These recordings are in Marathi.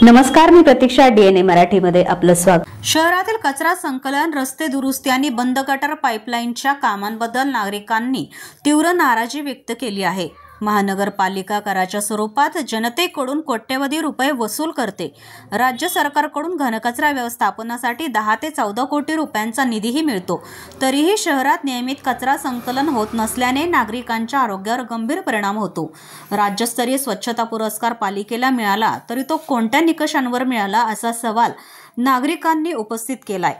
नमस्कार, मी प्रतीक्षा. डीएनए मराठीमध्ये आपलं स्वागत. शहरातील कचरा संकलन, रस्ते दुरुस्ती आणि बंद गटार पाईपलाईनच्या कामांबद्दल नागरिकांनी तीव्र नाराजी व्यक्त केली आहे. महानगरपालिका कराच्या स्वरूपात जनतेकडून कोट्यवधी रुपये वसूल करते. राज्य सरकारकडून घनकचरा व्यवस्थापनासाठी 10 ते 14 कोटी रुपयांचा निधीही मिळतो. तरीही शहरात नियमित कचरा संकलन होत नसल्याने नागरिकांच्या आरोग्यावर गंभीर परिणाम होतो. राज्यस्तरीय स्वच्छता पुरस्कार पालिकेला मिळाला तरी तो कोणत्या निकषांवर मिळाला असा सवाल नागरिकांनी उपस्थित केलाय.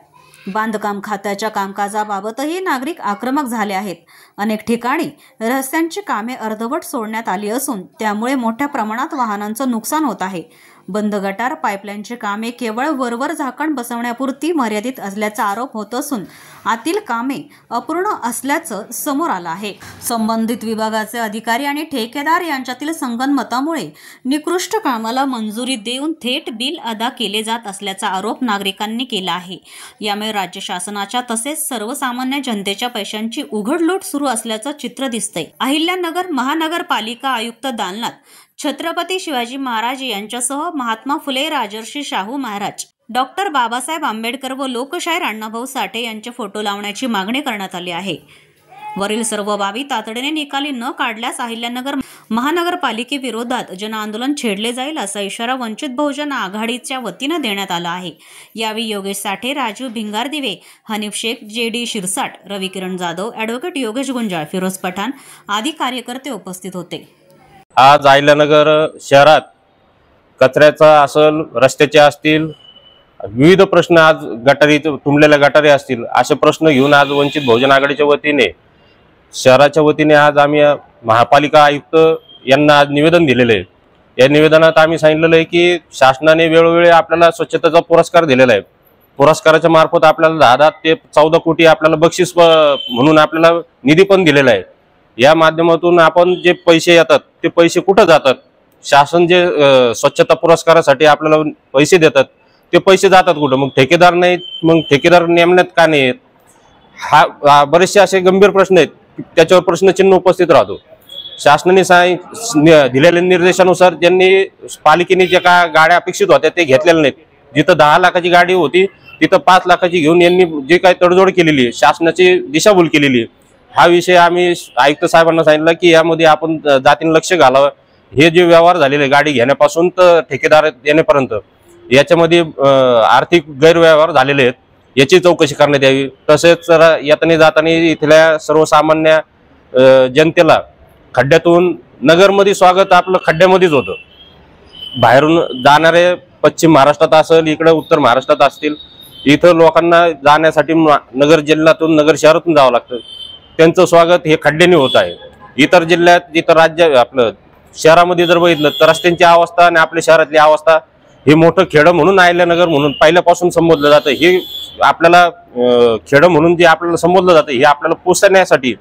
बांधकाम खात्याच्या कामकाजाबाबतही नागरिक आक्रमक झाले आहेत. अनेक ठिकाणी रस्त्यांची कामे अर्धवट सोडण्यात आली असून त्यामुळे मोठ्या प्रमाणात वाहनांचं नुकसान होत आहे. बंद गटार पाईपलाईनची कामे केवळ वरवर झाकण बसवण्यापुरती मर्यादित असल्याचा आरोप होत असून आतील कामे अपूर्ण असल्याचं समोर आलं आहे. संबंधित विभागाचे अधिकारी आणि ठेकेदार यांच्यातील संगनमतामुळे निकृष्ट कामाला मंजुरी देऊन थेट बिल अदा केले जात असल्याचा आरोप नागरिकांनी केला आहे. यामुळे राज्य शासनाच्या तसेच सर्वसामान्य जनतेच्या पैशांची उघडलूट सुरू असल्याचं चित्र दिसतंय. अहिल्यानगर महानगरपालिका आयुक्त दालनात छत्रपती शिवाजी महाराज यांच्यासह महात्मा फुले, राजर्षी शाहू महाराज, डॉक्टर बाबासाहेब आंबेडकर व लोकशाहीर अण्णाभाऊ साठे यांचे फोटो लावण्याची मागणी करण्यात आली आहे. वरील सर्व बाबी तातडीने निकाली न काढल्यास अहिल्यानगर महानगरपालिकेविरोधात जनआंदोलन छेडले जाईल असा इशारा वंचित बहुजन आघाडीच्या वतीनं देण्यात आला आहे. यावेळी योगेश साठे, राजू भिंगारदिवे, हनीफ शेख, जेडी शिरसाट, रविकिरण जाधव, ॲडव्होकेट योगेश गुंजाळ, फिरोज पठाण आदी कार्यकर्ते उपस्थित होते. आज अहिल्यानगर शहरात कचऱ्याचा असेल, रस्त्याचे असतील, विविध प्रश्न, आज गटारी तुंबलेल्या गटारी असतील, असे प्रश्न घेऊन आज वंचित बहुजन आघाडीच्या वतीने शहराच्या वतीने आज आम्ही महापालिका आयुक्त यांना आज निवेदन दिलेले आहे. या निवेदनात आम्ही सांगितलेलं आहे की शासनाने वेळोवेळी आपल्याला स्वच्छतेचा पुरस्कार दिलेला आहे. पुरस्काराच्या मार्फत आपल्याला 10 ते 14 कोटी आपल्याला बक्षीस म्हणून आपल्याला निधी पण दिलेला आहे. या माध्यमातून आपण जे पैसे येतात ते पैसे कुठं जातात? शासन जे स्वच्छता पुरस्कारासाठी आपल्याला पैसे देतात ते पैसे जातात कुठं? मग ठेकेदार नाहीत, मग ठेकेदार नेमण्यात का नाहीत? हा बरेचसे असे गंभीर प्रश्न आहेत, त्याच्यावर प्रश्नचिन्ह उपस्थित राहतो. शासनाने दिलेल्या निर्देशानुसार ज्यांनी पालिकेने जे काय गाड्या अपेक्षित होत्या ते घेतलेल्या नाहीत. जिथं 10 लाखाची गाडी होती तिथं 5 लाखाची घेऊन यांनी जे काही तडजोड केलेली आहे, शासनाची दिशाभूल केलेली आहे. हा विषय आम्ही आयुक्त साहेबांना सांगितलं की यामध्ये आपण जातीने लक्ष घालावं. हे जे व्यवहार झालेले गाडी घेण्यापासून तर ठेकेदार येण्यापर्यंत याच्यामध्ये आर्थिक गैरव्यवहार झालेले आहेत, याची चौकशी करण्यात यावी. तसेच येताना जाताना इथल्या सर्वसामान्य जनतेला खड्ड्यातून नगरमध्ये स्वागत आपलं खड्ड्यामध्येच होतं. बाहेरून जाणारे पश्चिम महाराष्ट्रात असेल, इकडे उत्तर महाराष्ट्रात असतील, इथं लोकांना जाण्यासाठी नगर जिल्ह्यातून नगर शहरातून जावं लागतं. त्यांचं स्वागत हे खड्ड्याने होत आहे. इतर जिल्ह्यात, जिथं राज्य आपलं शहरामध्ये जर बघितलं तर रस्त्यांची अवस्था आणि आपल्या शहरातली अवस्था, हे मोठं खेडं म्हणून अहिल्यानगर म्हणून पहिल्यापासून संबोधलं जातं. हे आपल्याला खेडं म्हणून जे आपल्याला संबोधलं जातं हे आपल्याला पोचण्यासाठी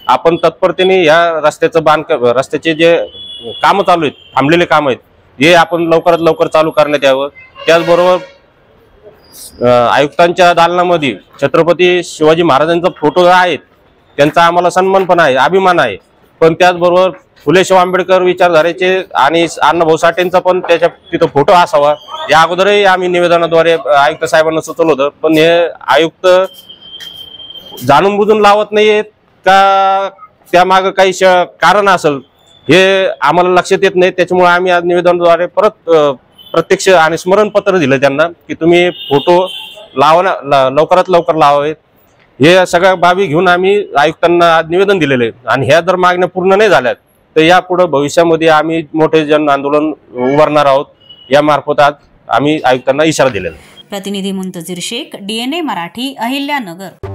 आपण तत्परतेने या रस्त्याचं बांधकाम, रस्त्याचे जे कामं चालू आहेत, थांबलेले कामं आहेत, हे आपण लवकरात लवकर चालू करण्यात यावं. त्याचबरोबर आयुक्तांच्या दालनामध्ये छत्रपती शिवाजी महाराजांचा फोटो आहेत, त्यांचा आम्हाला सन्मान पण आहे, अभिमान आहे. पण त्याचबरोबर फुले शाहू आंबेडकर विचारधारेचे आणि अण्णाभाऊ साठेंचा पण त्याच्या तिथं फोटो असावा. या अगोदरही आम्ही निवेदनाद्वारे आयुक्त साहेबांना सुचवलं होतं, पण हे आयुक्त जाणून बुजून लावत नाहीयेत का त्यामागं काही कारण असेल हे आम्हाला लक्षात येत नाही. त्याच्यामुळे आम्ही आज निवेदनाद्वारे परत प्रत्यक्ष आणि स्मरणपत्र दिलं त्यांना की तुम्ही फोटो लवकरात लवकर लावावेत. हे सगळ्या बाबी घेऊन आम्ही आयुक्तांना आज निवेदन दिलेले आहे. आणि ह्या जर मागण्या पूर्ण नाही झाल्यात तर यापुढे भविष्यामध्ये आम्ही मोठे जन आंदोलन उभारणार आहोत. या मार्फत आज आम्ही आयुक्तांना इशारा दिलेला आहे. प्रतिनिधी मुंतजीर शेख, डीएनए मराठी, अहिल्यानगर.